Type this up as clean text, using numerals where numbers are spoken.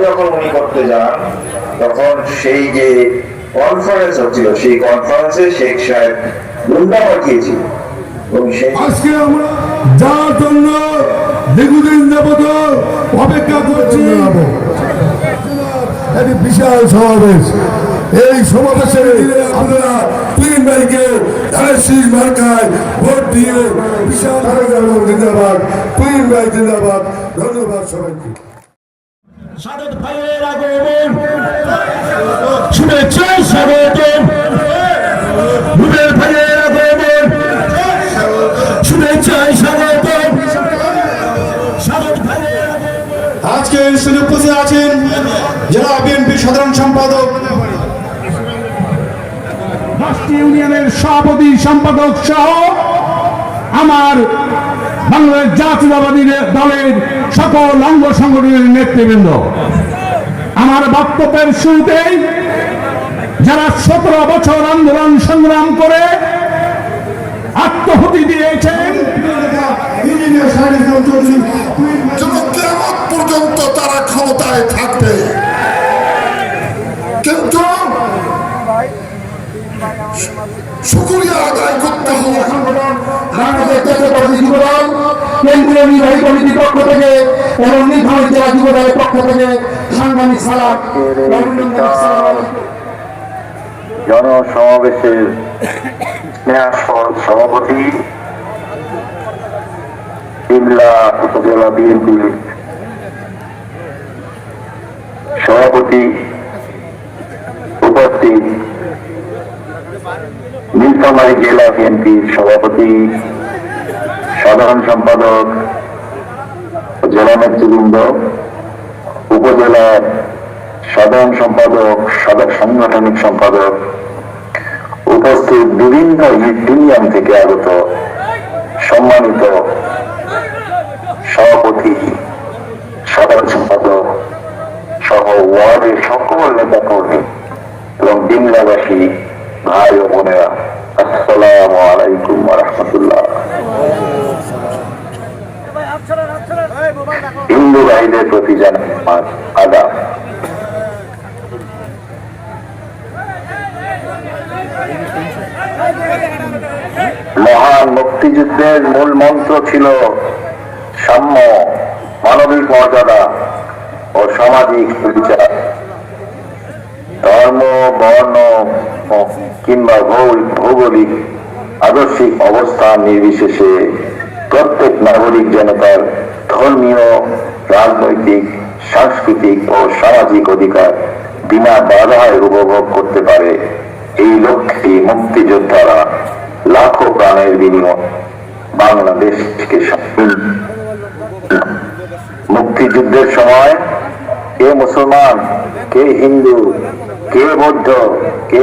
যখন উনি করতে যান তখন সেই যে কনফারেন্স হচ্ছিল সেই কনফারেন্সে শেখ সাহেব গুন্ডা পাঠিয়েছিল এবং আজকে আমরা যার জন্য দীর্ঘদিন যাবত অপেক্ষা করছি একটি বিশাল সমাবেশ। এই সমাবেশের আপনারা তিন ভাইকে ধানের শীষ মার্কায় ভোট দিয়ে বিশাল জিন্দাবাদ, তিন ভাই জিন্দাবাদ। ধন্যবাদ সবাইকে। সাদত ভাইয়ের আগমন শুভেচ্ছা স্বাগতম। রুবেল ভাইয়ের আগমন শুভেচ্ছা স্বাগতম। সাদত ভাইয়ের আজকে স্টেজে উপস্থিত আছেন জেলা বিএনপির সাধারণ সম্পাদক, রাষ্ট্রীয় ইউনিয়নের সভাপতি সম্পাদক সহ আমার বাংলাদেশ জাতীয়তাবাদী দলের সকল অঙ্গ সংগঠনের নেতৃবৃন্দ। আমার বক্তব্যের শুরুতেই যারা 17 বছর আন্দোলন সংগ্রাম করে আত্মহুতি দিয়েছেন, কিয়ামত পর্যন্ত তারা ক্ষমতায় থাকবে, কিন্তু শুকরিয়া আদায় করতে হবে। কেন্দ্রীয় নির্বাহী কমিটির পক্ষ থেকে এবং নির্বাহী জেলা যুবদলের পক্ষ থেকে সাংবাদিক সালাম। জনসমাবেশের সভাপতি সিমলা উপজেলা বিএনপি সভাপতি উপস্থিত, নীলফামারী জেলা বিএনপির সভাপতি, সাধারণ সম্পাদক, জেলা নেতৃবৃন্দ, উপজেলার সাধারণ সম্পাদক, সাংগঠনিক সম্পাদক, উপস্থিত বিভিন্ন ইউনিয়ন থেকে আগত সম্মানিত সভাপতি, সাধারণ সম্পাদক সহ ওয়ার্ডের সকল নেতাকর্মী এবং দিনলাবাসী ভাই ও বোনেরা, আসসালামু আলাইকুম ওয়া রাহমাতুল্লাহ। হিন্দু ভাইদের প্রতি জানাই আমার আদাব। মহান মুক্তিযুদ্ধের মূল মন্ত্র ছিল সাম্য, মানবিক মর্যাদা ও সামাজিক বিচার। ধর্ম, বর্ণ কিংবা ভৌগোলিক আদর্শিক অবস্থান নির্বিশেষে প্রত্যেক নাগরিক যেন তার ধর্মীয়, রাজনৈতিক, সাংস্কৃতিক ও সামাজিক অধিকার বিনা বাধায় উপভোগ করতে পারে, এই লক্ষ্যে মুক্তিযোদ্ধারা লাখো প্রাণের বিনিময়ে বাংলাদেশকে মুক্তিযুদ্ধের সময় কে মুসলমান, কে হিন্দু, কে বৌদ্ধ, কে